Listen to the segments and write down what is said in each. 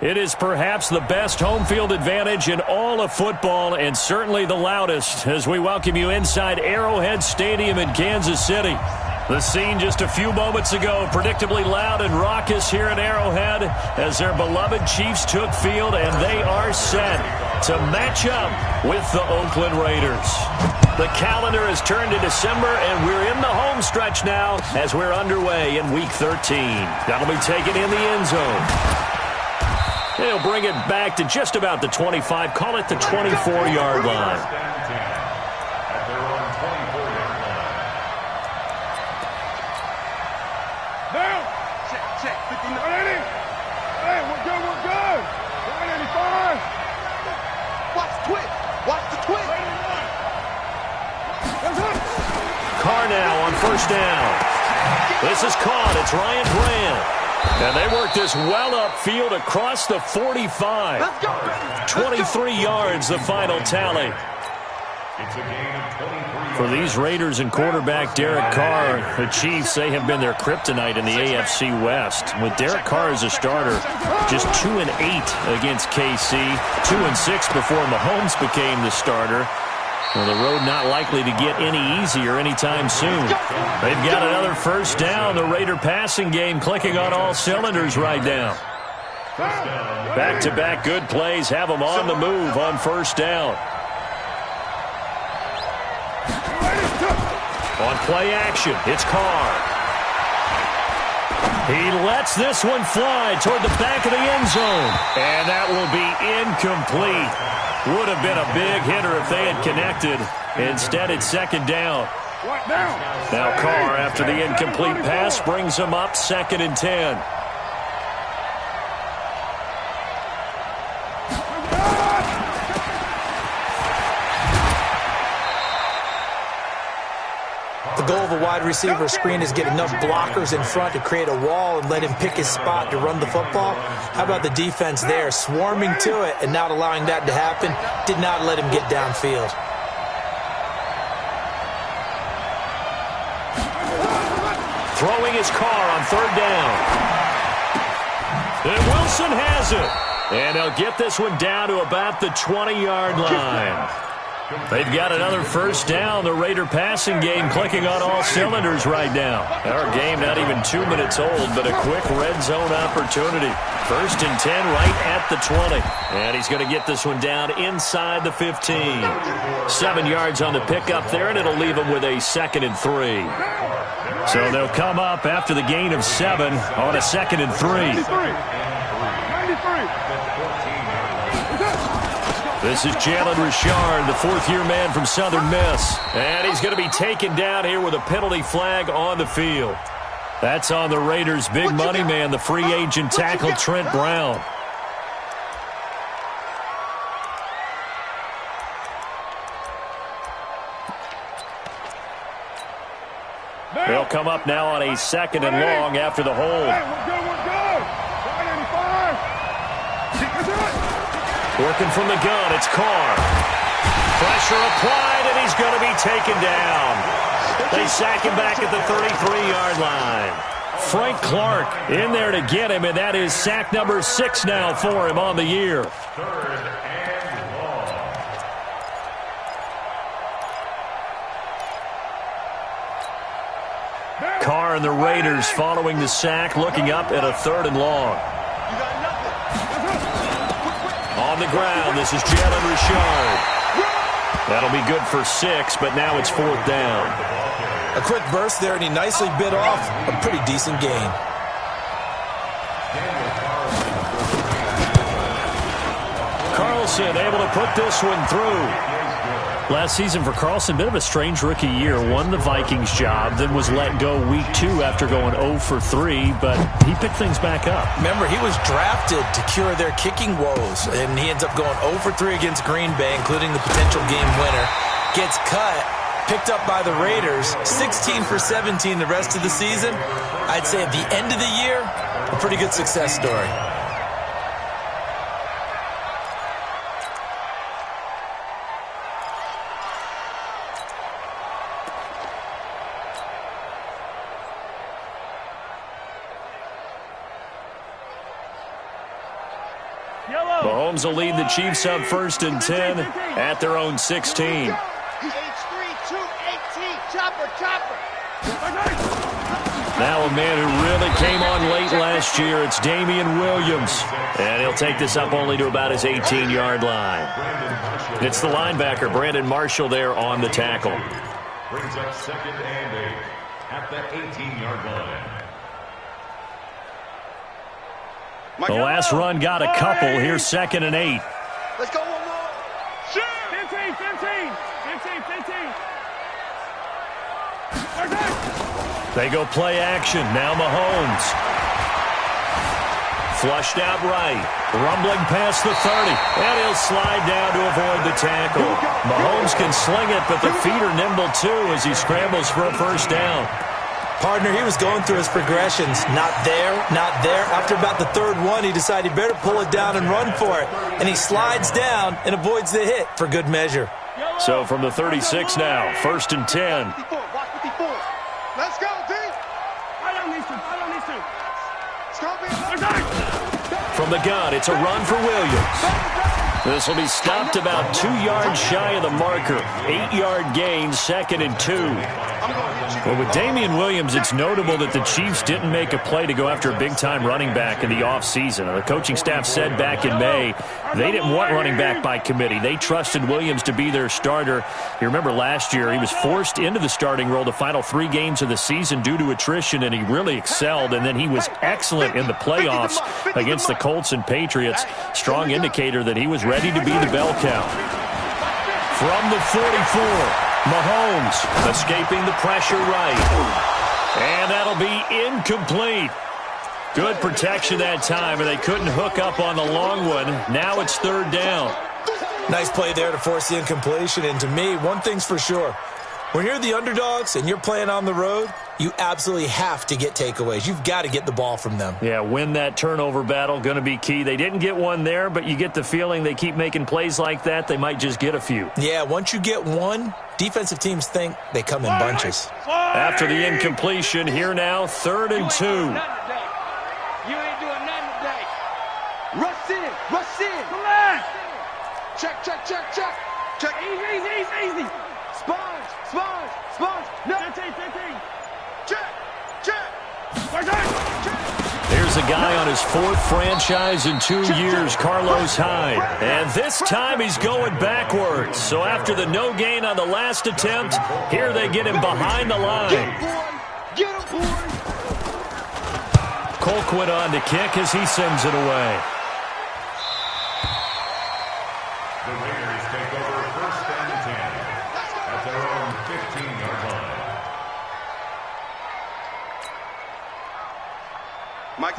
It is perhaps the best home field advantage in all of football and certainly the loudest as we welcome you inside Arrowhead Stadium in Kansas City. The scene just a few moments ago, predictably loud and raucous here in Arrowhead as their beloved Chiefs took field, and they are set to match up with the Oakland Raiders. The calendar has turned to December, and we're in the home stretch now as we're underway in Week 13. That'll be taken in the end zone. They'll bring it back to just about the 25, call it the 24-yard line. Carr now on first down. This is caught. It's Ryan Grant. And they work this well upfield across the 45. 23 yards, the final tally. For these Raiders and quarterback Derek Carr, the Chiefs, they have been their kryptonite in the AFC West. With Derek Carr as a starter, just 2-8 against KC, 2-6 before Mahomes became the starter. Well, the road not likely to get any easier anytime soon. They've got another first down. The Raider passing game clicking on all cylinders right now. Back-to-back good plays have them on the move on first down. On play action, it's Carr. He lets this one fly toward the back of the end zone. And that will be incomplete. Would have been a big hitter if they had connected. Instead, it's second down. Now Carr, after the incomplete pass, brings him up 2nd and 10. The goal of a wide receiver screen is get enough blockers in front to create a wall and let him pick his spot to run the football. How about the defense there, swarming to it and not allowing that to happen? Did not let him get downfield. Throwing his Carr on third down. And Wilson has it. And he'll get this one down to about the 20-yard line. They've got another first down. The Raider passing game clicking on all cylinders right now. Our game not even 2 minutes old, but a quick red zone opportunity. 1st and 10 right at the 20. And he's going to get this one down inside the 15. 7 yards on the pickup there, and it'll leave him with a 2nd and 3. So they'll come up after the gain of 7 on a 2nd and 3. This is Jalen Richard, the fourth-year man from Southern Miss. And he's going to be taken down here with a penalty flag on the field. That's on the Raiders' big money man, the free agent tackle Trent Brown. They'll come up now on a 2nd and long after the hold. Working from the gun, it's Carr. Pressure applied, and he's going to be taken down. They sack him back at the 33-yard line. Frank Clark in there to get him, and that is sack number 6 now for him on the year. Carr and the Raiders following the sack, looking up at a 3rd and long. On the ground, this is Jalen Richard. That'll be good for 6, but now it's 4th down. A quick burst there, and he nicely bit off a pretty decent gain. Carlson able to put this one through. Last season for Carlson, bit of a strange rookie year. Won the Vikings job, then was let go week 2 after going 0 for 3, but he picked things back up. Remember, he was drafted to cure their kicking woes, and he ends up going 0 for 3 against Green Bay, including the potential game winner. Gets cut, picked up by the Raiders, 16 for 17 the rest of the season. I'd say at the end of the year, a pretty good success story. Mahomes will lead the Chiefs up 1st and 10 at their own 16. Now a man who really came on late last year, it's Damian Williams. And he'll take this up only to about his 18-yard line. It's the linebacker, Brandon Marshall, there on the tackle. Brings up 2nd and 8 at the 18-yard line. The last run got a couple. Here's 2nd and 8. Let's go one more. Shoot. 15. They go play action. Now Mahomes. Flushed out right. Rumbling past the 30. And he'll slide down to avoid the tackle. Mahomes can sling it, but the feet are nimble too as he scrambles for a 1st down. Partner, he was going through his progressions. Not there, not there. After about the 3rd one, he decided he better pull it down and run for it. And he slides down and avoids the hit for good measure. So from the 36 now, 1st and 10. 54. Watch 54. Let's go, D. I don't need to. It's going to be From the gun, it's a run for Williams. This will be stopped about 2 yards shy of the marker. 8-yard gain, 2nd and 2. Well, with Damian Williams, it's notable that the Chiefs didn't make a play to go after a big-time running back in the offseason. The coaching staff said back in May they didn't want running back by committee. They trusted Williams to be their starter. You remember last year he was forced into the starting role the final 3 games of the season due to attrition, and he really excelled. And then he was excellent in the playoffs against the Colts and Patriots. Strong indicator that he was ready to be the bell cow. From the 44, Mahomes escaping the pressure right. And that'll be incomplete. Good protection that time, and they couldn't hook up on the long one. Now it's 3rd down. Nice play there to force the incompletion. And to me, one thing's for sure. When you're the underdogs and you're playing on the road, you absolutely have to get takeaways. You've got to get the ball from them. Yeah, win that turnover battle, going to be key. They didn't get one there, but you get the feeling they keep making plays like that, they might just get a few. Yeah, once you get one, defensive teams think they come in bunches. After the incompletion, here now, 3rd and 2. You ain't doing nothing today. Rush in. Come on. Check. Easy. Sponge. No. 15. Check. Here's a guy on his 4th franchise in 2 years, Carlos Hyde. And this time he's going backwards. So after the no gain on the last attempt, here they get him behind the line. Get him, boy. Colquitt on to kick as he sends it away. The Raiders take over 1st and 10 at their own 15-yard line.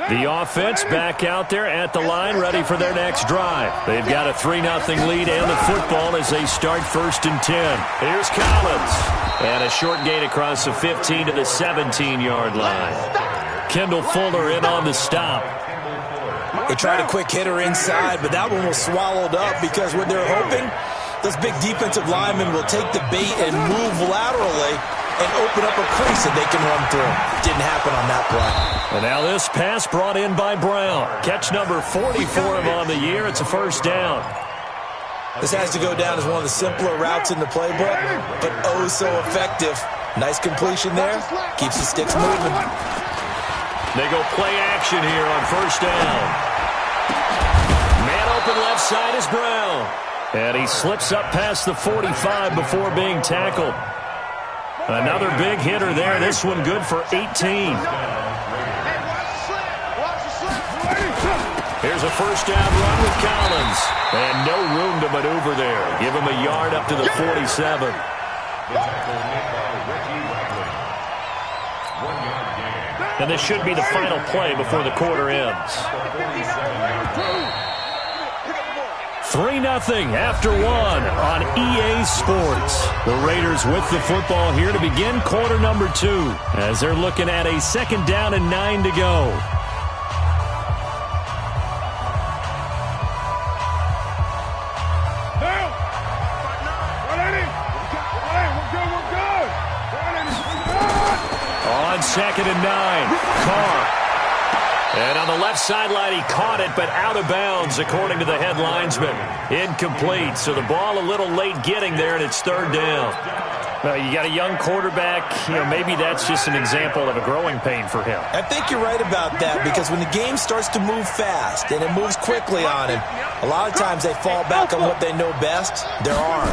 The offense back out there at the line, ready for their next drive. They've got a 3-0 lead and the football as they start 1st and 10. Here's Collins. And a short gain across the 15 to the 17-yard line. Kendall Fuller in on the stop. They tried a quick hitter inside, but that one was swallowed up because what they're hoping, those big defensive linemen will take the bait and move laterally and open up a crease that they can run through. Didn't happen on that play. And now this pass brought in by Brown. Catch number 40 for him on the year. It's a 1st down. This has to go down as one of the simpler routes in the playbook, but oh so effective. Nice completion there. Keeps the sticks moving. They go play action here on 1st down. Man open left side is Brown. And he slips up past the 45 before being tackled. Another big hitter there. This one good for 18. Here's a 1st down run with Collins. And no room to maneuver there. Give him a yard up to the 47. And this should be the final play before the quarter ends. 3-0 after 1 on EA Sports. The Raiders with the football here to begin quarter number 2 as they're looking at a 2nd down and 9 to go. On 2nd and 9, Carr. And on the left sideline, he caught it, but out of bounds, according to the head linesman. Incomplete, so the ball a little late getting there, and it's third down. Well, you got a young quarterback. Maybe that's just an example of a growing pain for him. I think you're right about that, because when the game starts to move fast and it moves quickly on him, a lot of times they fall back on what they know best, their arm.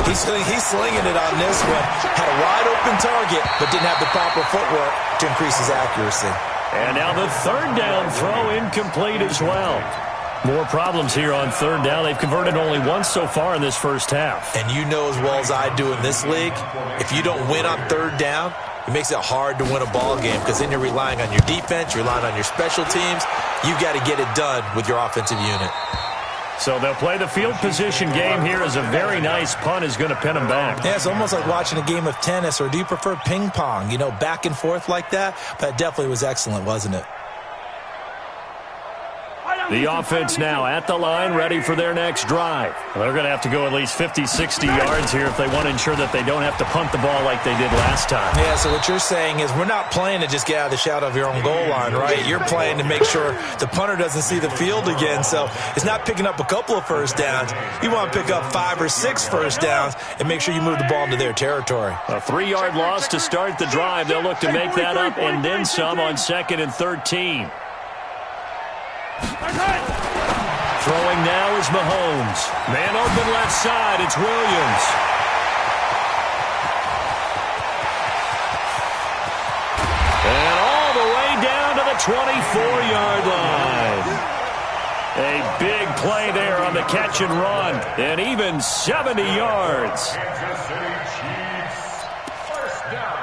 He's slinging it on this one. Had a wide-open target, but didn't have the proper footwork to increase his accuracy. And now the third down throw incomplete as well. More problems here on third down. They've converted only once so far in this first half. And you know as well as I do in this league, if you don't win on third down, it makes it hard to win a ball game, because then you're relying on your defense, you're relying on your special teams. You've got to get it done with your offensive unit. So they'll play the field position game here as a very nice punt is going to pin them back. Yeah, it's almost like watching a game of tennis, or do you prefer ping pong, back and forth like that? But it definitely was excellent, wasn't it? The offense now at the line, ready for their next drive. They're going to have to go at least 50, 60 yards here if they want to ensure that they don't have to punt the ball like they did last time. Yeah, so what you're saying is we're not playing to just get out of the shadow of your own goal line, right? You're playing to make sure the punter doesn't see the field again. So it's not picking up a couple of first downs. You want to pick up 5 or 6 first downs and make sure you move the ball into their territory. A 3-yard loss to start the drive. They'll look to make that up and then some on 2nd and 13. Throwing now is Mahomes. Man open left side, it's Williams. And all the way down to the 24-yard line. A big play there on the catch and run, and even 70 yards. Kansas City Chiefs, first down.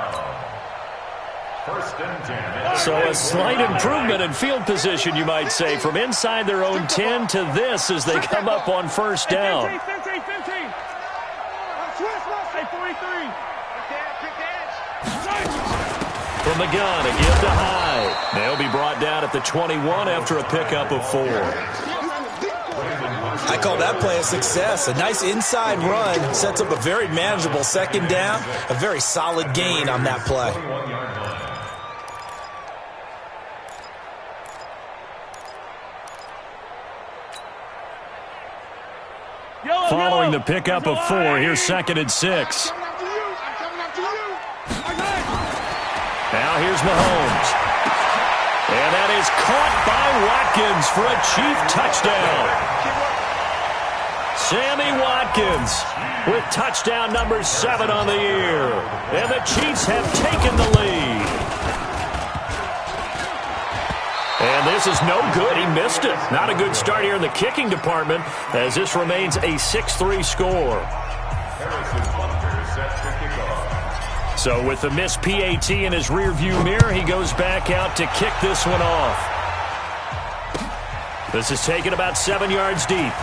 First and 10. So a slight improvement in field position, you might say, from inside their own 10 to this as they come up on first down. 15. Hey, 43. From the gun, a give to Hyde. They'll be brought down at the 21 after a pickup of 4. I call that play a success. A nice inside run sets up a very manageable second down, a very solid gain on that play. Following the pickup of 4, here's 2nd and 6. Now here's Mahomes. And that is caught by Watkins for a Chief touchdown. Sammy Watkins with touchdown number 7 on the year. And the Chiefs have taken the lead. And this is no good. He missed it. Not a good start here in the kicking department as this remains a 6-3 score. So with the missed PAT in his rearview mirror, he goes back out to kick this one off. This is taken about 7 yards deep.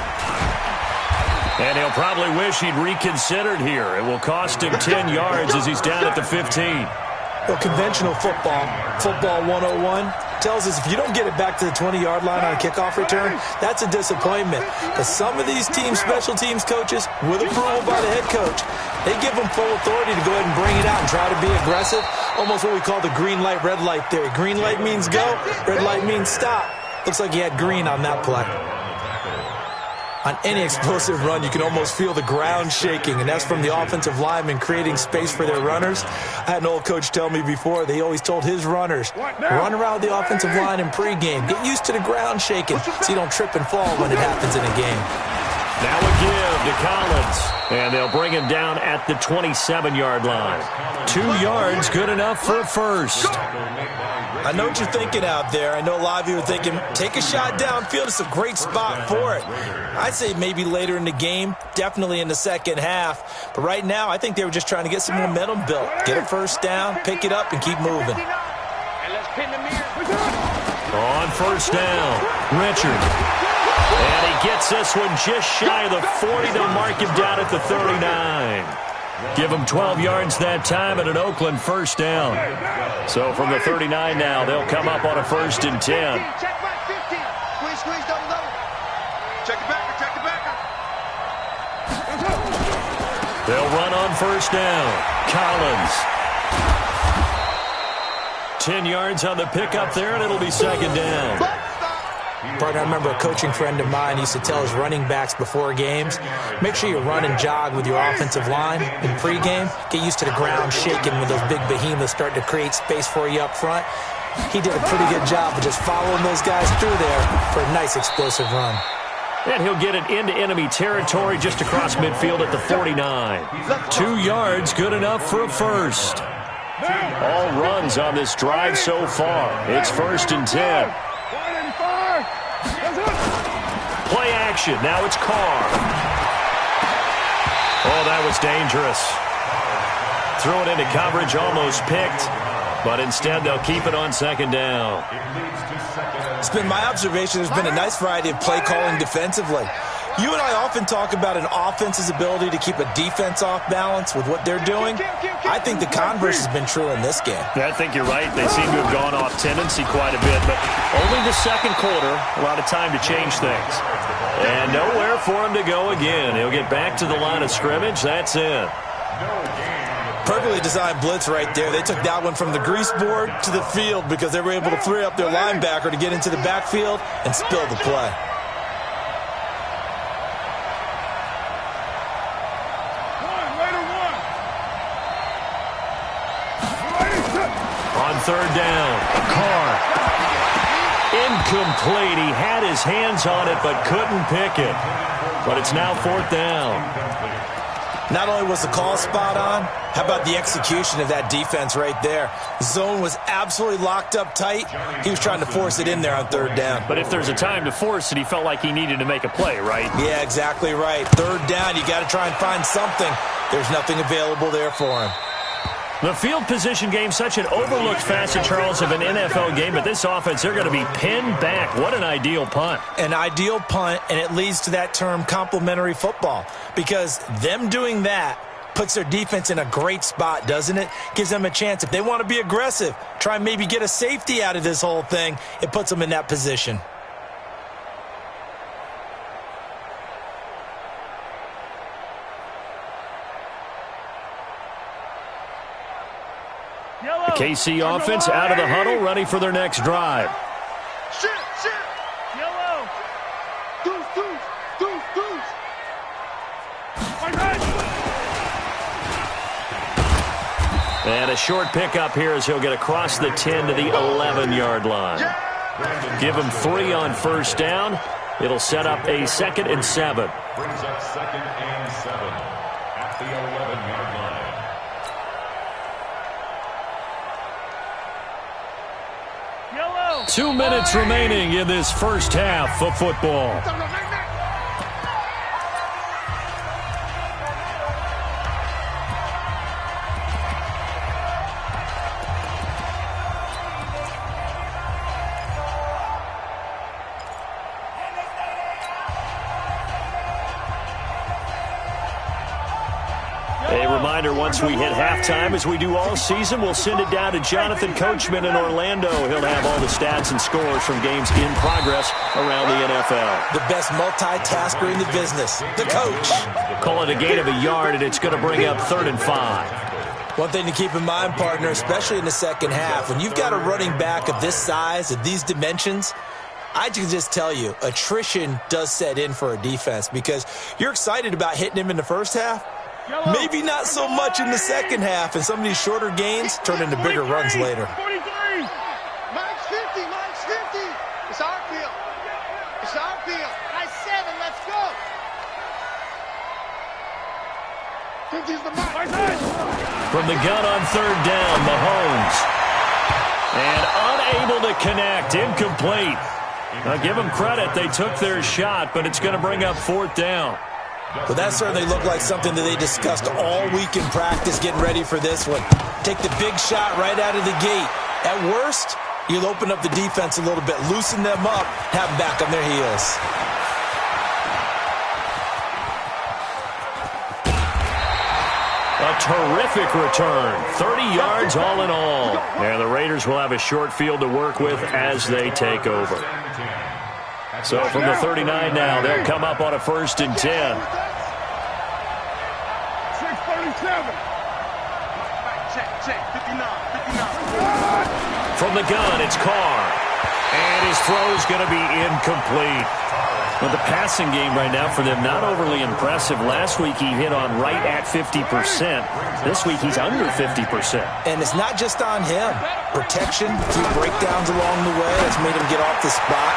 And he'll probably wish he'd reconsidered here. It will cost him 10 yards as he's down at the 15. Well, conventional football 101, tells us if you don't get it back to the 20-yard line on a kickoff return, that's a disappointment. But some of these teams, special teams coaches, with approval by the head coach, they give them full authority to go ahead and bring it out and try to be aggressive. Almost what we call the green light, red light theory. Green light means go, red light means stop. Looks like he had green on that play. On any explosive run, you can almost feel the ground shaking, and that's from the offensive linemen creating space for their runners. I had an old coach tell me before, they always told his runners, run around the offensive line in pregame. Get used to the ground shaking so you don't trip and fall when it happens in a game. Now a give to Collins, and they'll bring him down at the 27-yard line. 2 yards, good enough for a first. I know what you're thinking out there. I know a lot of you are thinking, take a shot downfield. It's a great spot for it. I'd say maybe later in the game, definitely in the second half. But right now, I think they were just trying to get some momentum built. Get a first down, pick it up, and keep moving. On first down, Richard. And he gets this one just shy of the 40. They'll mark him down at the 39. Give him 12 yards that time and an Oakland first down. So from the 39 now, they'll come up on a 1st and 10. Check back 50. Squeeze, double. Check the backer. They'll run on first down. Collins. 10 yards on the pickup there, and it'll be second down. Partner, I remember a coaching friend of mine used to tell his running backs before games, make sure you run and jog with your offensive line in pregame. Get used to the ground shaking when those big behemoths start to create space for you up front. He did a pretty good job of just following those guys through there for a nice explosive run. And he'll get it into enemy territory just across midfield at the 49. 2 yards, good enough for a first. All runs on this drive so far. It's 1st and 10. Play action. Now it's Carr. Oh, that was dangerous. Threw it into coverage, almost picked. But instead, they'll keep it on second down. It's been my observation there's been a nice variety of play calling defensively. You and I often talk about an offense's ability to keep a defense off balance with what they're doing. I think the converse has been true in this game. I think you're right. They seem to have gone off tendency quite a bit, but only the second quarter, a lot of time to change things. And nowhere for him to go again. He'll get back to the line of scrimmage. That's it. Perfectly designed blitz right there. They took that one from the grease board to the field because they were able to free up their linebacker to get into the backfield and spill the play. On third down, Carr. Incomplete. He had his hands on it but couldn't pick it. But it's now 4th down. Not only was the call spot on, how about the execution of that defense right there? Zone was absolutely locked up tight. He was trying to force it in there on 3rd down. But if there's a time to force it, he felt like he needed to make a play, right? Yeah, exactly right. 3rd down, you got to try and find something. There's nothing available there for him. The field position game, such an overlooked facet, Charles, of an NFL game, but this offense, they're going to be pinned back. What an ideal punt. An ideal punt, and it leads to that term complementary football, because them doing that puts their defense in a great spot, doesn't it? Gives them a chance. If they want to be aggressive, try and maybe get a safety out of this whole thing, it puts them in that position. The KC offense out of the huddle, ready for their next drive. Shit. Yellow. Deuce. And a short pickup here as he'll get across the 10 to the 11-yard line. Give him 3 on 1st down. It'll set up a 2nd and 7. Brings up 2nd and 7 at the 11-yard line. 2 minutes remaining in this first half of football. A reminder, once we hit halftime, as we do all season, we'll send it down to Jonathan Coachman in Orlando. He'll have all the stats and scores from games in progress around the NFL. The best multitasker in the business, the coach. Call it a gain of a yard, and it's going to bring up 3rd and 5. One thing to keep in mind, partner, especially in the second half, when you've got a running back of this size, of these dimensions, I can just tell you, attrition does set in for a defense because you're excited about hitting him in the first half. Maybe not so much in the second half, and some of these shorter gains turn into bigger runs later. 43. Mike's 50. It's our field. Nice 7. Let's go. 50's the mark. From the gun on 3rd down, Mahomes. And unable to connect, incomplete. Now give them credit, they took their shot, but it's going to bring up 4th down. Well, that certainly looked like something that they discussed all week in practice getting ready for this one. Take the big shot right out of the gate. At worst, you'll open up the defense a little bit, loosen them up, have them back on their heels. A terrific return, 30 yards all in all. And the Raiders will have a short field to work with as they take over. So from the 39 now, they'll come up on a 1st and 10. 6:37. Check. 59. From the gun, it's Carr. And his throw's going to be incomplete. Well, the passing game right now for them, not overly impressive. Last week he hit on right at 50%. This week he's under 50%. And it's not just on him. Protection, few breakdowns along the way has made him get off the spot.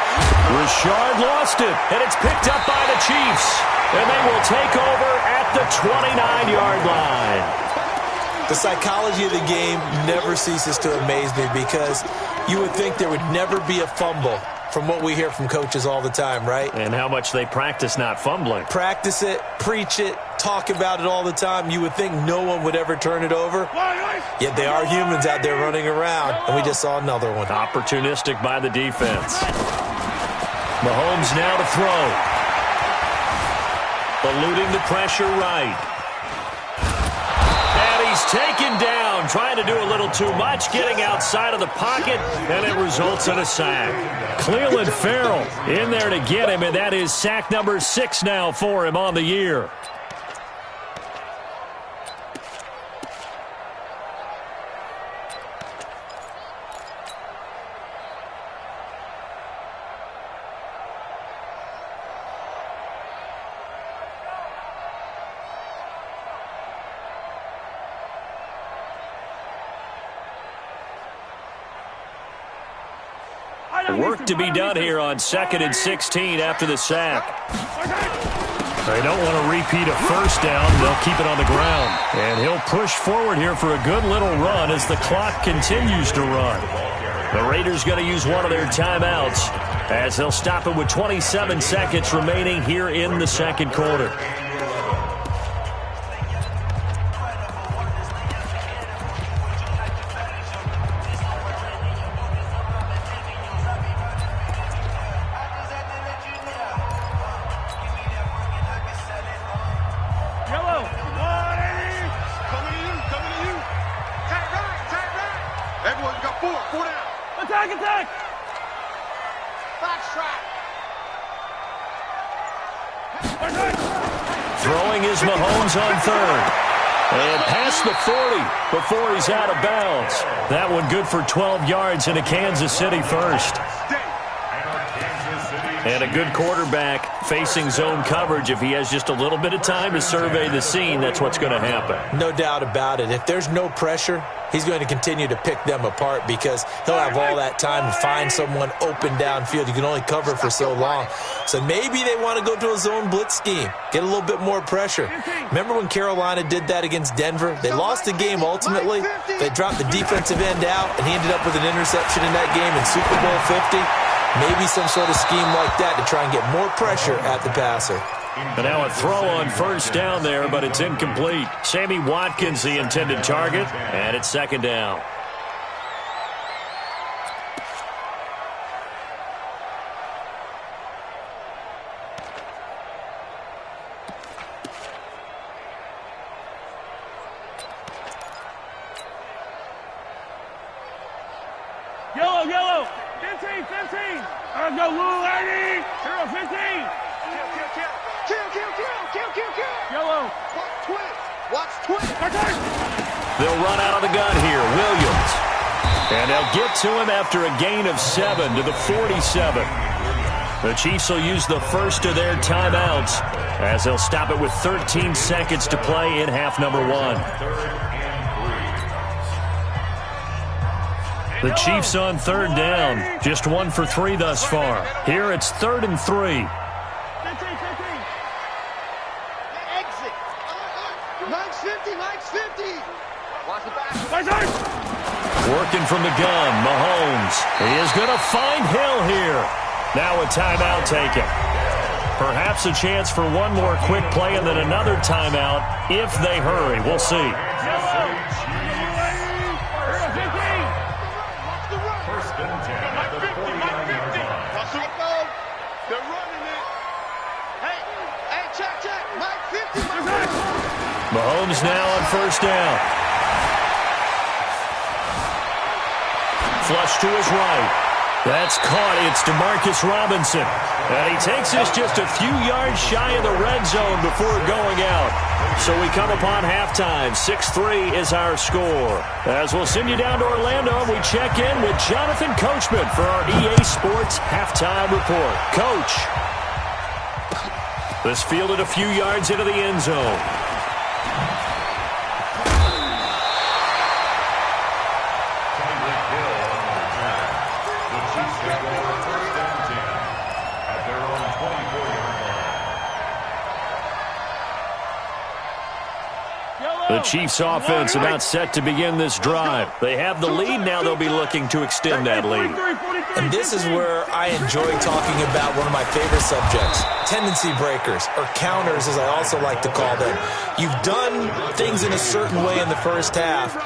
Richard lost it, and it's picked up by the Chiefs. And they will take over at the 29-yard line. The psychology of the game never ceases to amaze me because you would think there would never be a fumble from what we hear from coaches all the time, right? And how much they practice not fumbling. Practice it, preach it, talk about it all the time. You would think no one would ever turn it over. Yet they are humans out there running around, and we just saw another one. Opportunistic by the defense. Mahomes now to throw. Eluding the pressure right. He's taken down, trying to do a little too much, getting outside of the pocket, and it results in a sack. Cleveland Farrell in there to get him, and that is sack number 6 now for him on the year. Work to be done here on 2nd and 16 after the sack. They don't want to repeat a first down. They'll keep it on the ground. And he'll push forward here for a good little run as the clock continues to run. The Raiders going to use one of their timeouts as they'll stop it with 27 seconds remaining here in the second quarter. Throwing is Mahomes on third. And past the 40 before he's out of bounds. That one good for 12 yards into Kansas City first. And a good quarterback facing zone coverage. If he has just a little bit of time to survey the scene, that's what's going to happen. No doubt about it. If there's no pressure, he's going to continue to pick them apart because he'll have all that time to find someone open downfield. You can only cover for so long. So maybe they want to go to a zone blitz scheme, get a little bit more pressure. Remember when Carolina did that against Denver? They lost the game ultimately. They dropped the defensive end out, and he ended up with an interception in that game in Super Bowl 50. Maybe some sort of scheme like that to try and get more pressure at the passer. And now a throw on first down there, but it's incomplete. Sammy Watkins, the intended target, and it's second down. Yellow, yellow. 15, 15. Let's go, Lou, 80. 15. Kill. Yellow. Watch twist. They'll run out of the gun here. Williams. And they'll get to him after a gain of 7 to the 47. The Chiefs will use the first of their timeouts as they'll stop it with 13 seconds to play in half number 1. The Chiefs on third down. Just 1 for 3 thus far. Here it's 3rd and 3. 15. Exit. Mike's 50. Watch the back. Working from the gun, Mahomes. He is going to find Hill here. Now a timeout taken. Perhaps a chance for one more quick play and then another timeout if they hurry. We'll see. Mahomes now on first down. Flush to his right. That's caught. It's DeMarcus Robinson. And he takes us just a few yards shy of the red zone before going out. So we come upon halftime. 6-3 is our score. As we'll send you down to Orlando, we check in with Jonathan Coachman for our EA Sports Halftime Report. Coach. This fielded a few yards into the end zone. The Chiefs offense about set to begin this drive. They have the lead. Now they'll be looking to extend that lead. And this is where I enjoy talking about one of my favorite subjects, tendency breakers, or counters as I also like to call them. You've done things in a certain way in the first half,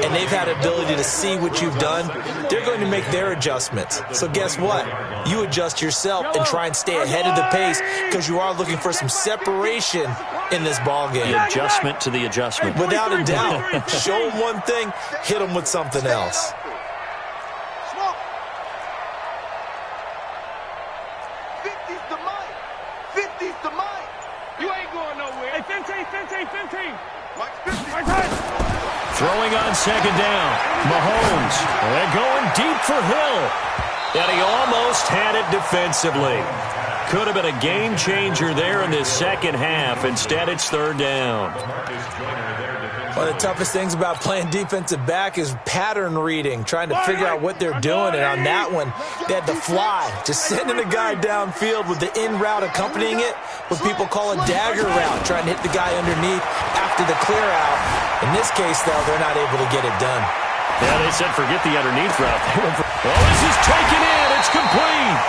and they've had ability to see what you've done. They're going to make their adjustments. So guess what? You adjust yourself and try and stay ahead of the pace because you are looking for some separation in this ball game. The adjustment to the adjustment. Without a doubt. Show them one thing, hit them with something else. 50's the mic. 50's the mic. You ain't going nowhere. Hey, 15. Mike's 50. Throwing on second down. Mahomes. And going deep for Hill. And he almost had it defensively. Could have been a game changer there in this second half. Instead, it's third down. One of the toughest things about playing defensive back is pattern reading, trying to figure out what they're doing. And on that one, they had to fly, just sending a guy downfield with the in route accompanying it, what people call a dagger route, trying to hit the guy underneath after the clear out. In this case, though, they're not able to get it done. Yeah, they said forget the underneath route. This is taken in. It's complete.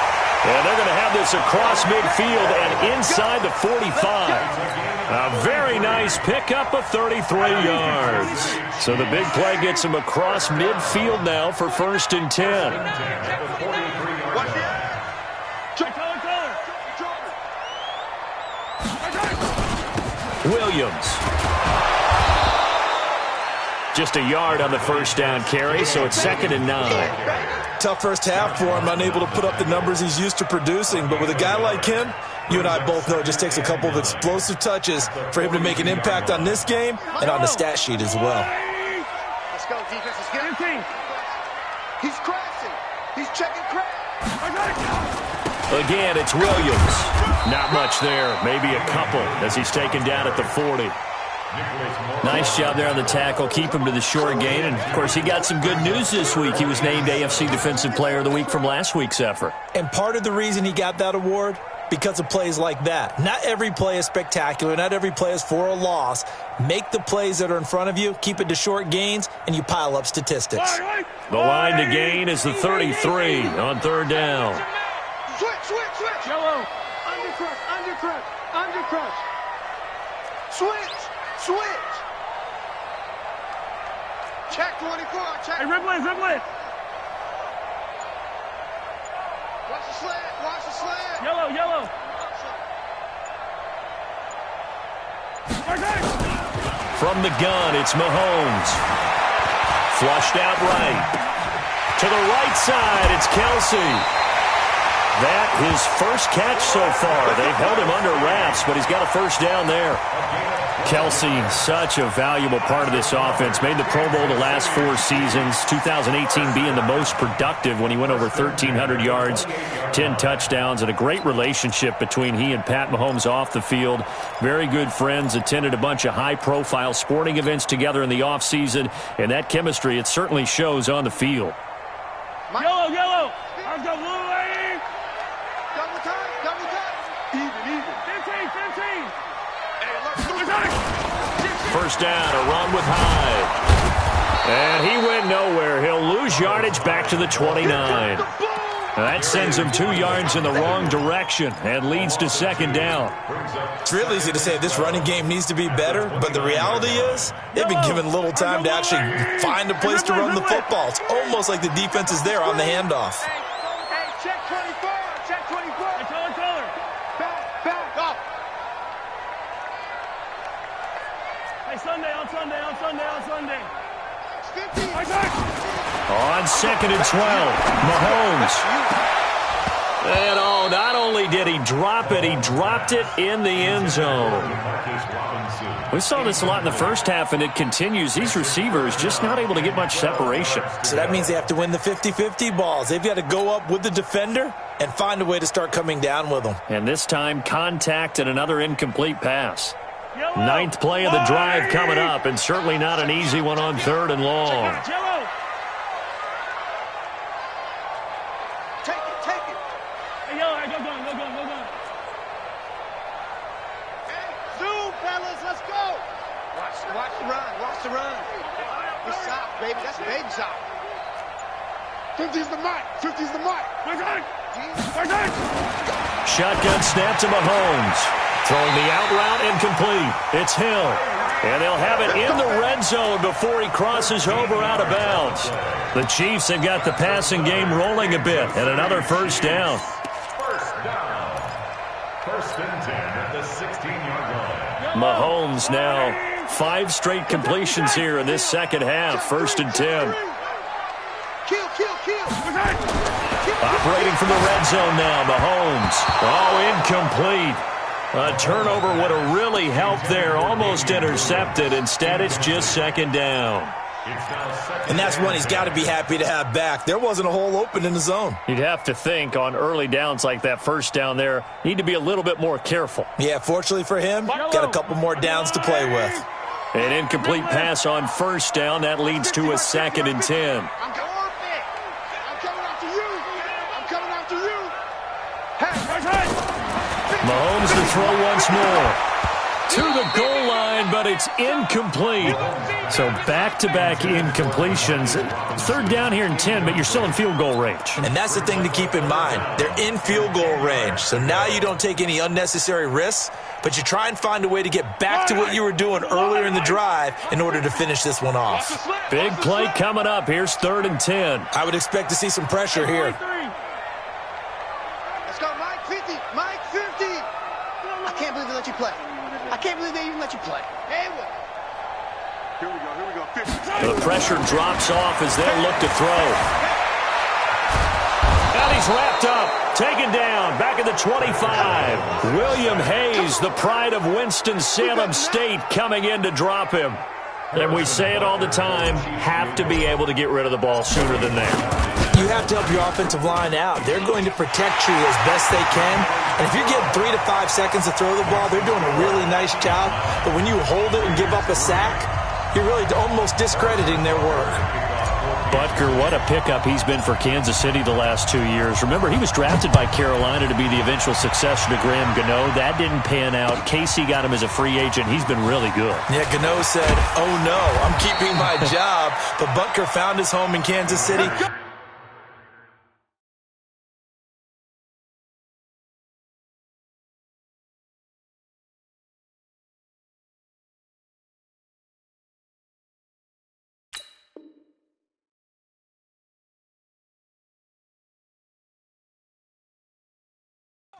And they're going to have this across midfield and inside the 45. A very nice pickup of 33 yards. So the big play gets him across midfield now for 1st and 10. Williams. Just a yard on the first down carry, so it's 2nd and 9. Tough first half for him, unable to put up the numbers he's used to producing. But with a guy like him, you and I both know it just takes a couple of explosive touches for him to make an impact on this game and on the stat sheet as well. Let's go, defense. Let's get him. He's crashing. He's checking crash. Again, it's Williams. Not much there. Maybe a couple as he's taken down at the 40. Nice job there on the tackle. Keep him to the short gain. And, of course, he got some good news this week. He was named AFC Defensive Player of the Week from last week's effort. And part of the reason he got that award, because of plays like that. Not every play is spectacular. Not every play is for a loss. Make the plays that are in front of you, keep it to short gains, and you pile up statistics. The line to gain is the 33 on third down. Switch. Yellow. Undercrush. Switch. Check 24. Check. Hey, Ripley. Watch the slant. Yellow. From the gun, it's Mahomes. Flushed out right. To the right side, it's Kelsey. That his first catch so far. They've held him under wraps, but he's got a first down there. Kelsey, such a valuable part of this offense. Made the Pro Bowl the last 4 seasons. 2018 being the most productive when he went over 1,300 yards, 10 touchdowns, and a great relationship between he and Pat Mahomes off the field. Very good friends. Attended a bunch of high-profile sporting events together in the offseason. And that chemistry, it certainly shows on the field. Yellow. I've got blue lane. Double time. Even. 15. First down, a run with Hyde. And he went nowhere. He'll lose yardage back to the 29. That sends him 2 yards in the wrong direction and leads to second down. It's real easy to say this running game needs to be better, but the reality is they've been given little time to actually find a place to run the football. It's almost like the defense is there on the handoff. Hey, check 24. Hey, Taylor. Back up. Hey, Sunday. 50. On 2nd and 12, Mahomes. And not only did he drop it, he dropped it in the end zone. We saw this a lot in the first half, and it continues. These receivers just not able to get much separation. So that means they have to win the 50-50 balls. They've got to go up with the defender and find a way to start coming down with them. And this time, contact and another incomplete pass. 9th play of the drive coming up, and certainly not an easy one on 3rd and long. Watch the run. He's soft, baby. That's baby soft. 50's the mic. 50's the mic. Shotgun snap to Mahomes. Throwing the out route incomplete. It's Hill. And they'll have it in the red zone before he crosses over out of bounds. The Chiefs have got the passing game rolling a bit. And another first down. First down. 1st and 10 at the 16-yard line. Mahomes now 5 straight completions here in this second half. 1st and 10. Kill. Operating from the red zone now, Mahomes. Incomplete. A turnover would have really helped there. Almost intercepted. Instead, it's just 2nd down. And that's one he's got to be happy to have back. There wasn't a hole open in the zone. You'd have to think on early downs like that first down there, need to be a little bit more careful. Yeah, fortunately for him, got a couple more downs to play with. An incomplete pass on 1st down. That leads to a 2nd and 10. Mahomes to throw once more. To the goal line, but it's incomplete. So back-to-back incompletions. 3rd down here and 10, but you're still in field goal range. And that's the thing to keep in mind. They're in field goal range. So now you don't take any unnecessary risks, but you try and find a way to get back to what you were doing earlier in the drive in order to finish this one off. Big play coming up. Here's 3rd and 10. I would expect to see some pressure here. Let's go, Mike 50. Mike 50. I can't believe they let you play. I can't believe they even let you play. Hey, what? Here we go. 50. The pressure drops off as they look to throw. And he's wrapped up. Taken down. Back at the 25. William Hayes, the pride of Winston-Salem State, coming in to drop him. And we say it all the time, have to be able to get rid of the ball sooner than that. You have to help your offensive line out. They're going to protect you as best they can. And if you're getting 3 to 5 seconds to throw the ball, they're doing a really nice job. But when you hold it and give up a sack, you're really almost discrediting their work. Butker, what a pickup he's been for Kansas City the last 2 years. Remember, he was drafted by Carolina to be the eventual successor to Graham Gano. That didn't pan out. Casey got him as a free agent. He's been really good. Yeah, Gano said, oh no, I'm keeping my job. But Butker found his home in Kansas City.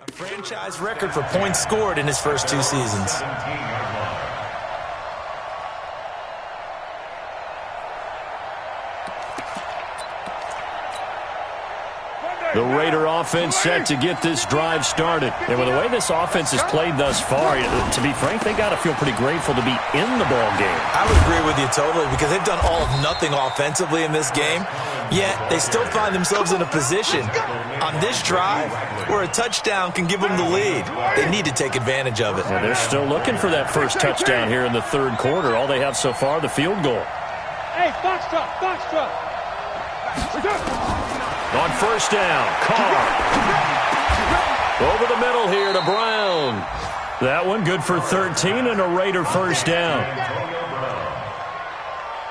A franchise record for points scored in his first 2 seasons. The Raider offense set to get this drive started. And with the way this offense has played thus far, to be frank, they got to feel pretty grateful to be in the ball game. I would agree with you totally because they've done all of nothing offensively in this game, yet they still find themselves in a position on this drive where a touchdown can give them the lead. They need to take advantage of it. And they're still looking for that first touchdown here in the 3rd quarter. All they have so far, the field goal. Hey, Foxtrot. On 1st down, Carr. Over the middle here to Brown. That one good for 13 and a Raider first down.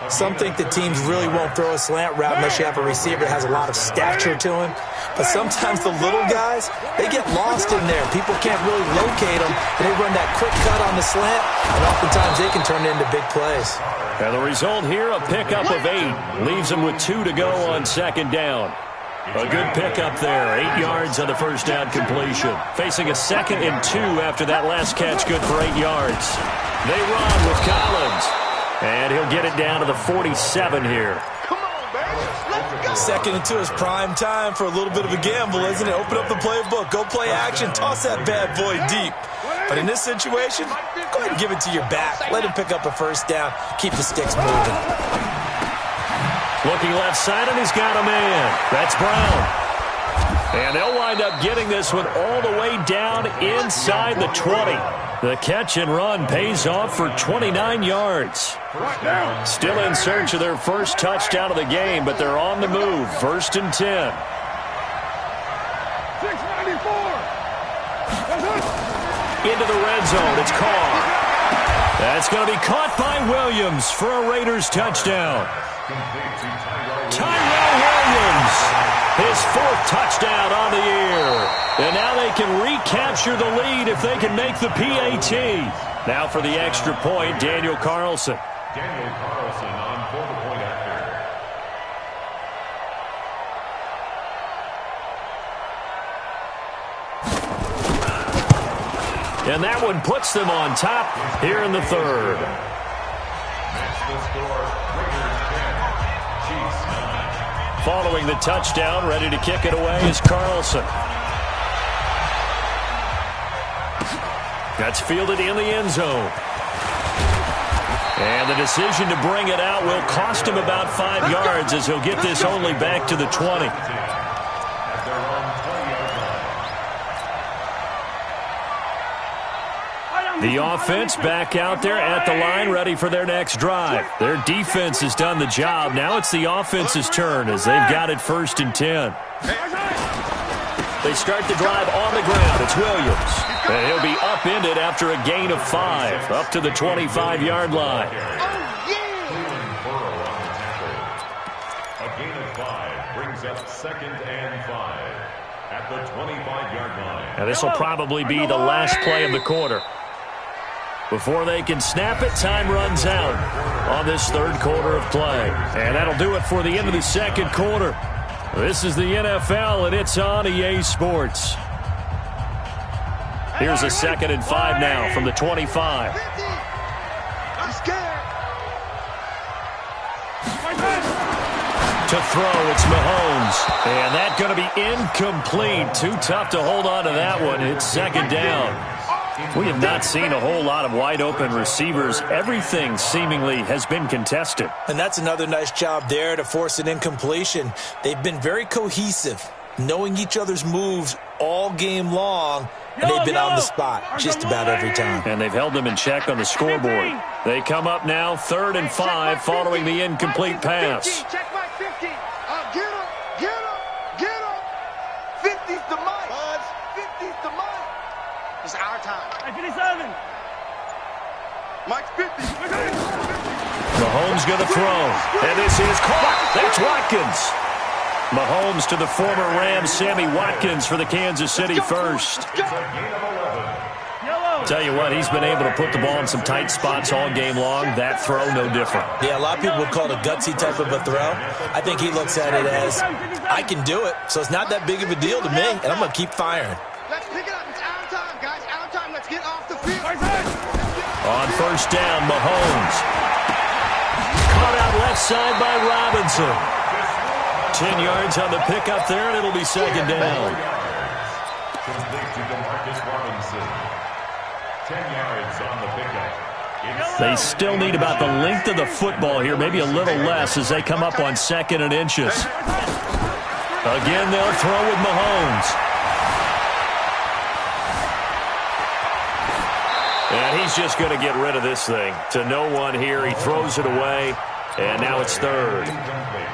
Some think that teams really won't throw a slant route unless you have a receiver that has a lot of stature to him. But sometimes the little guys, they get lost in there. People can't really locate them, and they run that quick cut on the slant, and oftentimes they can turn it into big plays. And the result here, a pickup of 8. Leaves them with 2 to go on 2nd down. A good pickup there. 8 yards on the first down completion. Facing a 2nd and 2 after that last catch, good for 8 yards. They run with Collins. And he'll get it down to the 47 here. Come on, baby. Let's Second and 2 is prime time for a little bit of a gamble, isn't it? Open up the playbook, go play action, toss that bad boy deep. But in this situation, go ahead and give it to your back. Let him pick up a first down. Keep the sticks moving. Looking left side, and he's got a man. That's Brown. And they'll wind up getting this one all the way down inside the 20. The catch and run pays off for 29 yards. Still in search of their first touchdown of the game, but they're on the move. 1st and 10. 694. Into the red zone. It's Carr. That's going to be caught by Williams for a Raiders touchdown. Tyrell Williams, his 4th touchdown on the year. And now they can recapture the lead if they can make the PAT. Now for the extra point, Daniel Carlson. Daniel Carlson on for the point after. And that one puts them on top here in the 3rd. That's the score. Raiders 10, Chiefs 9. Following the touchdown, ready to kick it away is Carlson. That's fielded in the end zone. And the decision to bring it out will cost him about 5 yards as he'll get this only back to the 20. At their own 20-yard line. The offense back out there at the line, ready for their next drive. Their defense has done the job. Now it's the offense's turn as they've got it 1st and 10. They start the drive on the ground. It's Williams. And he'll be upended after a gain of 5, up to the 25-yard line. A gain of 5 brings up 2nd and 5 at the 25-yard line. And this will probably be the last play of the quarter. Before they can snap it, time runs out on this 3rd quarter of play. And that'll do it for the end of the 2nd quarter. This is the NFL, and it's on EA Sports. Here's a 2nd and 5 now from the 25. I'm scared. To throw, it's Mahomes. And that's going to be incomplete. Too tough to hold on to that one. It's 2nd down. We have not seen a whole lot of wide-open receivers. Everything seemingly has been contested. And that's another nice job there to force an incompletion. They've been very cohesive, knowing each other's moves all game long, and they've been on the spot just about every time. And they've held them in check on the scoreboard. They come up now 3rd and 5 following the incomplete pass. Check my 50. Get him. Get him. Get him. 50's the mic. Buzz. 50's the mic. It's our time. 57. Mike's 50. Mahomes going to throw. And this is caught. That's Watkins. Mahomes to the former Rams, Sammy Watkins, for the Kansas City first. Tell you what, he's been able to put the ball in some tight spots all game long. That throw, no different. Yeah, a lot of people would call it a gutsy type of a throw. I think he looks at it as, I can do it, so it's not that big of a deal to me, and I'm going to keep firing. Let's pick it up. It's our time, guys. Our time. Let's get off the field. On 1st down, Mahomes. Caught out left side by Robinson. 10 yards on the pickup there, and it'll be 2nd down. Complete to DeMarcus Robinson. 10 yards on the pickup. They still need about the length of the football here, maybe a little less as they come up on 2nd and inches. Again, they'll throw with Mahomes. And he's just going to get rid of this thing. To no one here, he throws it away, and now it's 3rd.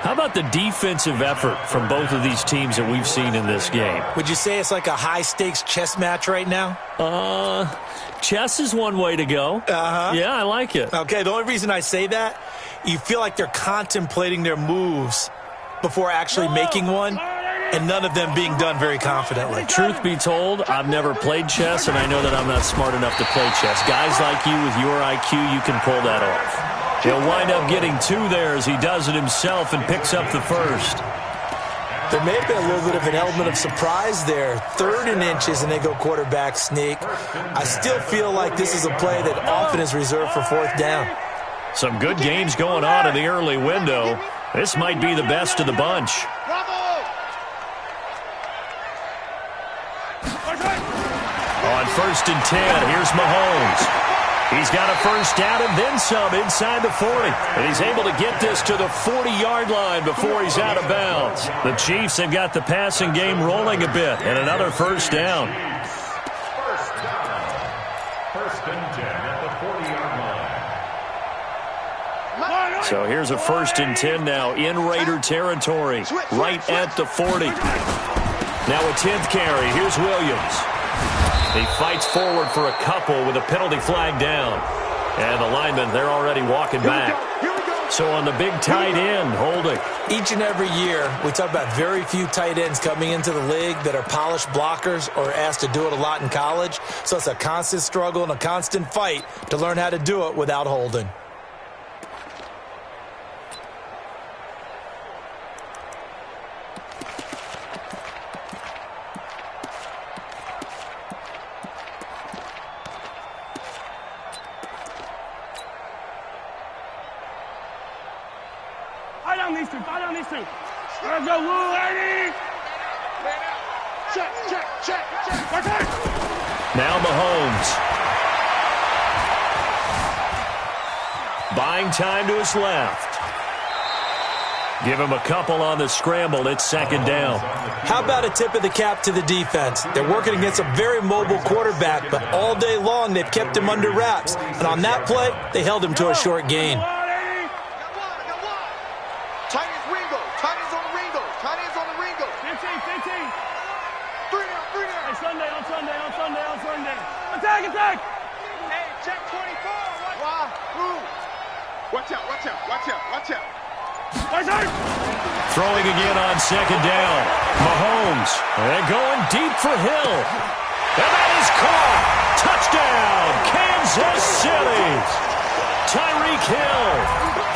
How about the defensive effort from both of these teams that we've seen in this game? Would you say it's like a high-stakes chess match right now? Chess is one way to go. Yeah, I like it. Okay, the only reason I say that, you feel like they're contemplating their moves before actually making one, and none of them being done very confidently. Truth be told, I've never played chess, and I know that I'm not smart enough to play chess. Guys like you with your IQ, you can pull that off. He'll wind up getting 2 there as he does it himself and picks up the first. There may have been a little bit of an element of surprise there. 3rd and inches, and they go quarterback sneak. I still feel like this is a play that often is reserved for 4th down. Some good games going on in the early window. This might be the best of the bunch. On 1st and 10, here's Mahomes. He's got a first down and then some inside the 40. And he's able to get this to the 40-yard line before he's out of bounds. The Chiefs have got the passing game rolling a bit, and another first down. First and 10 at the 40-yard line. So here's a 1st and 10 now in Raider territory, right at the 40. Now a 10th carry. Here's Williams. He fights forward for a couple with a penalty flag down. And the linemen, they're already walking back. So on the big tight end, holding. Each and every year, we talk about very few tight ends coming into the league that are polished blockers or asked to do it a lot in college. So it's a constant struggle and a constant fight to learn how to do it without holding. Let's go, Lou, Eddie! Check. Now Mahomes. Buying time to his left. Give him a couple on the scramble. It's 2nd down. How about a tip of the cap to the defense? They're working against a very mobile quarterback, but all day long they've kept him under wraps. And on that play, they held him to a short gain. Attack! Hey, check 24. Watch out. Throwing again on 2nd down. Mahomes. And going deep for Hill. And that is caught. Touchdown, Kansas City. Tyreek Hill.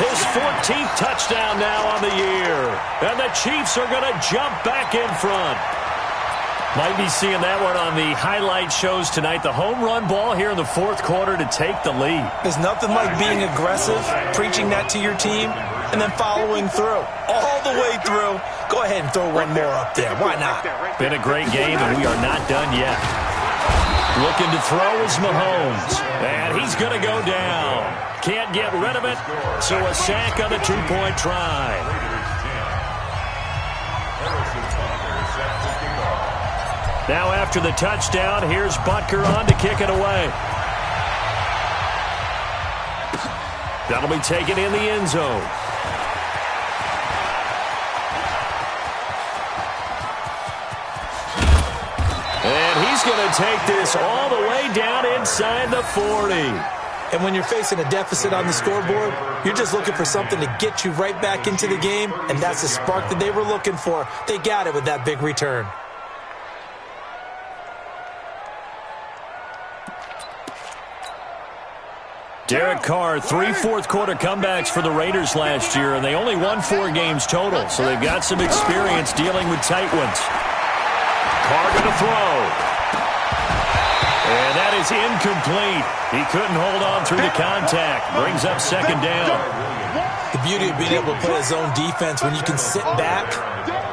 His 14th touchdown now on the year. And the Chiefs are going to jump back in front. Might be seeing that one on the highlight shows tonight. The home run ball here in the 4th quarter to take the lead. There's nothing like being aggressive, preaching that to your team, and then following through. All the way through. Go ahead and throw one more up there. Why not? Been a great game, and we are not done yet. Looking to throw is Mahomes. And he's going to go down. Can't get rid of it, so a sack on the 2-point try. Now after the touchdown, here's Butker on to kick it away. That'll be taken in the end zone. And he's going to take this all the way down inside the 40. And when you're facing a deficit on the scoreboard, you're just looking for something to get you right back into the game, and that's the spark that they were looking for. They got it with that big return. Derek Carr, 3 fourth-quarter comebacks for the Raiders last year, and they only won 4 games total, so they've got some experience dealing with tight ones. Carr going to throw. And that is incomplete. He couldn't hold on through the contact. Brings up 2nd down. The beauty of being able to play a zone defense, when you can sit back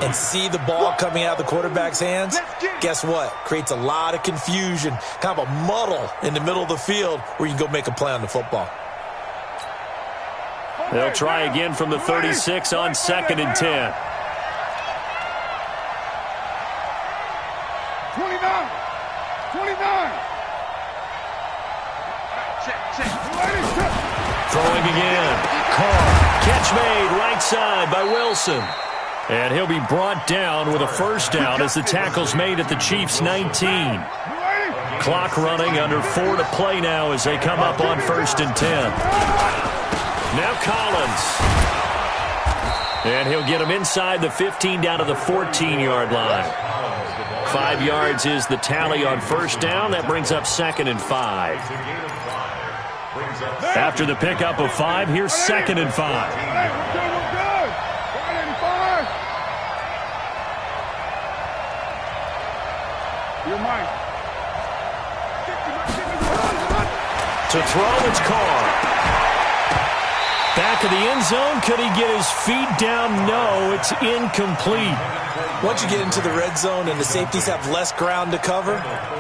and see the ball coming out of the quarterback's hands, guess what? Creates a lot of confusion, kind of a muddle in the middle of the field where you can go make a play on the football. They'll try again from the 36 on 2nd and 10. 29. Throwing again. Carr. Catch made right side by Wilson. And he'll be brought down with a first down as the tackle's made at the Chiefs' 19. Clock running under 4 to play now as they come up on 1st and 10. Now Collins. And he'll get him inside the 15 down to the 14-yard line. 5 yards is the tally on first down. That brings up 2nd and 5. After the pickup of 5, here's 2nd and 5. To throw, it's Carr. back of the end zone. Could he get his feet down? No, it's incomplete. Once you get into the red zone and the safeties have less ground to cover,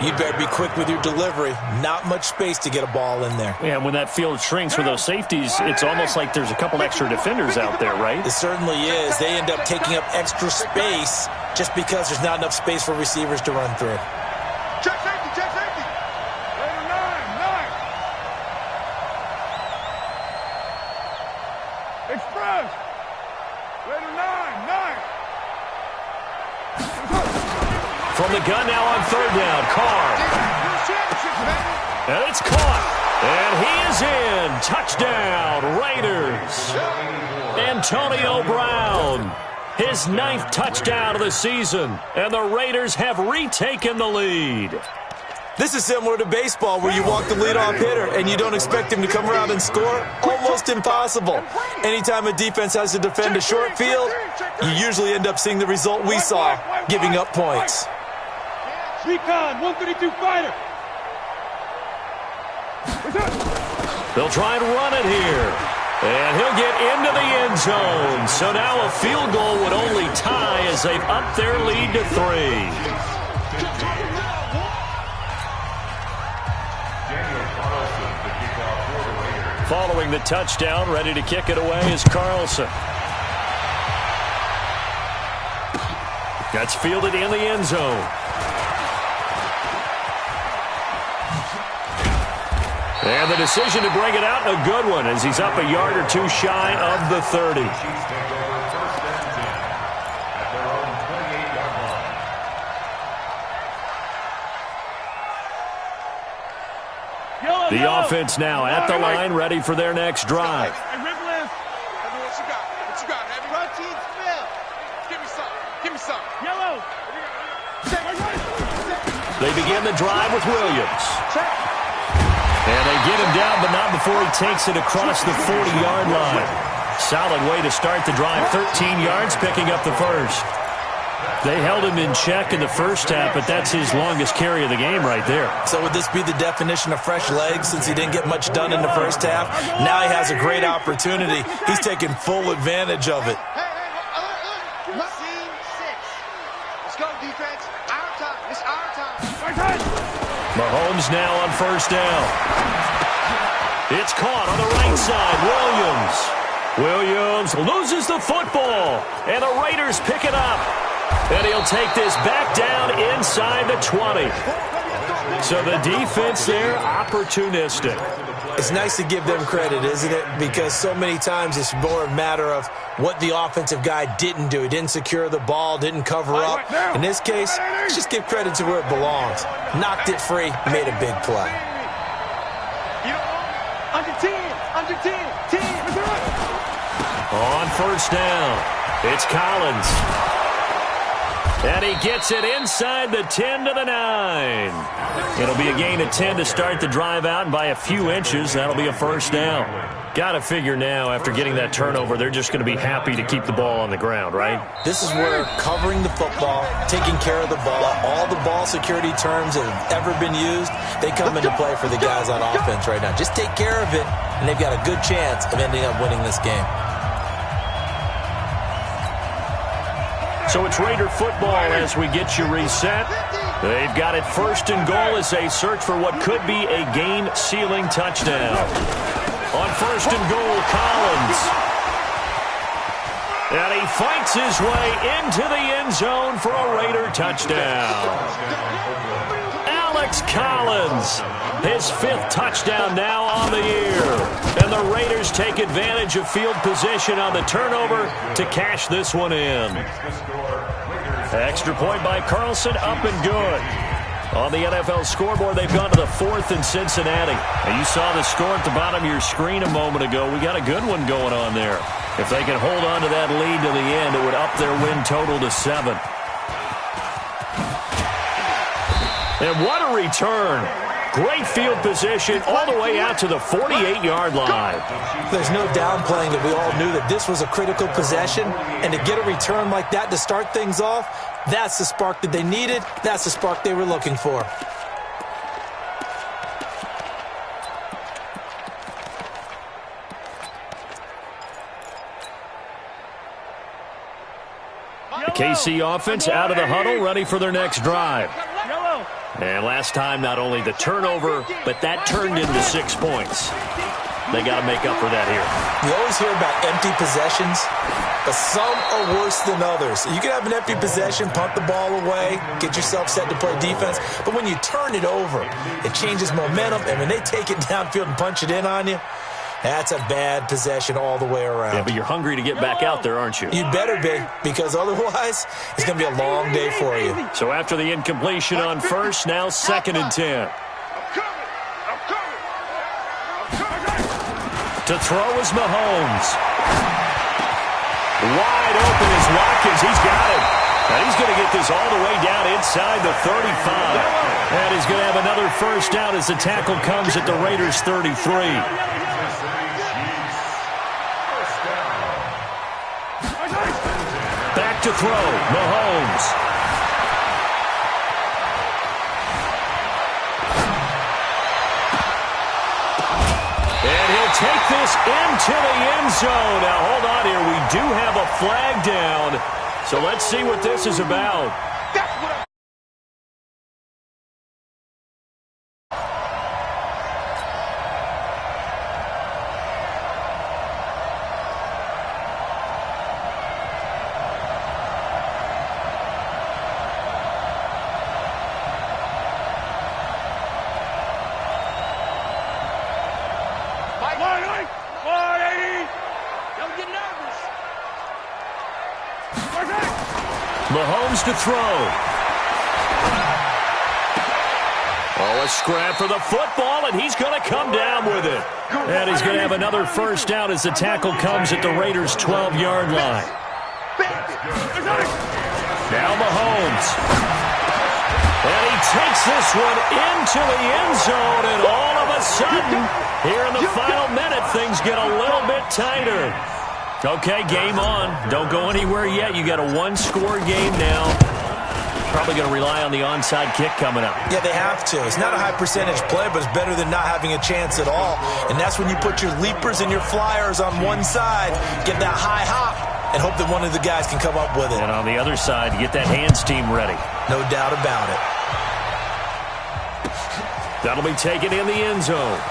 you better be quick with your delivery. Not much space to get a ball in there. Yeah, when that field shrinks with those safeties, it's almost like there's a couple extra defenders out there, right? It certainly is. They end up taking up extra space just because there's not enough space for receivers to run through. Check safety, check safety. Raider 9. Express. Raider 9. From the gun now on third down, Carr. And it's caught. And he is in. Touchdown, Raiders. Antonio Brown, his 9th touchdown of the season. And the Raiders have retaken the lead. This is similar to baseball where you walk the leadoff hitter and you don't expect him to come around and score. Almost impossible. Anytime a defense has to defend a short field, you usually end up seeing the result we saw, giving up points. Recon, 132 fighter. They'll try and run it here. And he'll get into the end zone. So now a field goal would only tie as they've upped their lead to 3. Following the touchdown, ready to kick it away is Carlson. That's fielded in the end zone. And the decision to bring it out, a good one, as he's up a yard or two shy of the 30. The offense now at the line, ready for their next drive. Hey, Rip List. What you got? What you got, Heavy? Protein spill. Give me some. Give me some. Yellow. They begin the drive with Williams. And they get him down, but not before he takes it across the 40-yard line. Solid way to start the drive. 13 yards, picking up the first. They held him in check in the first half, but that's his longest carry of the game right there. So would this be the definition of fresh legs since he didn't get much done in the first half? Now he has a great opportunity. He's taking full advantage of it. Scene 6. Let's go, defense. Our time. It's our time. Mahomes now on first down. It's caught on the right side. Williams loses the football, and the Raiders pick it up. And he'll take this back down inside the 20. So the defense there, opportunistic. It's nice to give them credit, isn't it? Because so many times it's more a matter of what the offensive guy didn't do. He didn't secure the ball, didn't cover up. In this case, let's just give credit to where it belongs. Knocked it free, made a big play. Under 10. On first down, it's Collins. And he gets it inside the 10 to the 9. It'll be a gain of 10 to start the drive out, and by a few inches, that'll be a first down. Got to figure now, after getting that turnover, they're just going to be happy to keep the ball on the ground, right? This is where covering the football, taking care of the ball, all the ball security terms that have ever been used, they come into play for the guys on offense right now. Just take care of it, and they've got a good chance of ending up winning this game. So it's Raider football as we get you reset. They've got it first and goal as they search for what could be a game-sealing touchdown. On first and goal, Collins. And he fights his way into the end zone for a Raider touchdown. Alex Collins, his 5th touchdown now on the year. And the Raiders take advantage of field position on the turnover to cash this one in. Extra point by Carlson, up and good. On the NFL scoreboard, they've gone to the 4th in Cincinnati. And you saw the score at the bottom of your screen a moment ago. We got a good one going on there. If they can hold on to that lead to the end, it would up their win total to 7. And what a return. Great field position all the way out to the 48-yard line. There's no downplaying that we all knew that this was a critical possession, and to get a return like that to start things off, that's the spark that they needed. That's the spark they were looking for. The KC offense out of the huddle, ready for their next drive. And last time, not only the turnover, but that turned into 6 points. They got to make up for that here. You always hear about empty possessions, but some are worse than others. You can have an empty possession, punt the ball away, get yourself set to play defense, but when you turn it over, it changes momentum, and when they take it downfield and punch it in on you, that's a bad possession all the way around. Yeah, but you're hungry to get back out there, aren't you? You'd better be, because otherwise, it's going to be a long day for you. So after the incompletion on first, now 2nd and 10. To throw is Mahomes. Wide open is Watkins. He's got it. And he's going to get this all the way down inside the 35. And he's going to have another first down as the tackle comes at the Raiders' 33. Back to throw. Mahomes. And he'll take this into the end zone. Now, hold on here. We do have a flag down. So let's see what this is about. Mahomes to throw. Oh, a scrap for the football, and he's going to come down with it. And he's going to have another first down as the tackle comes at the Raiders' 12-yard line. Now Mahomes. And he takes this one into the end zone, and all of a sudden, here in the final minute, things get a little bit tighter. Okay, game on. Don't go anywhere yet. You got a one-score game now. Probably going to rely on the onside kick coming up. Yeah, they have to. It's not a high-percentage play, but it's better than not having a chance at all. And that's when you put your leapers and your flyers on one side, get that high hop, and hope that one of the guys can come up with it. And on the other side, get that hands team ready. No doubt about it. That'll be taken in the end zone.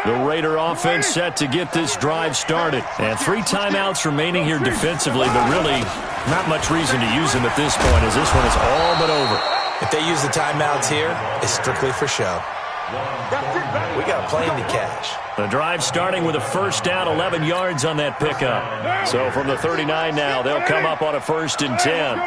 The Raider offense set to get this drive started. And 3 timeouts remaining here defensively, but really not much reason to use them at this point as this one is all but over. If they use the timeouts here, it's strictly for show. We got a plane to cash. The drive starting with a first down, 11 yards on that pickup. So from the 39 now, they'll come up on a 1st and 10.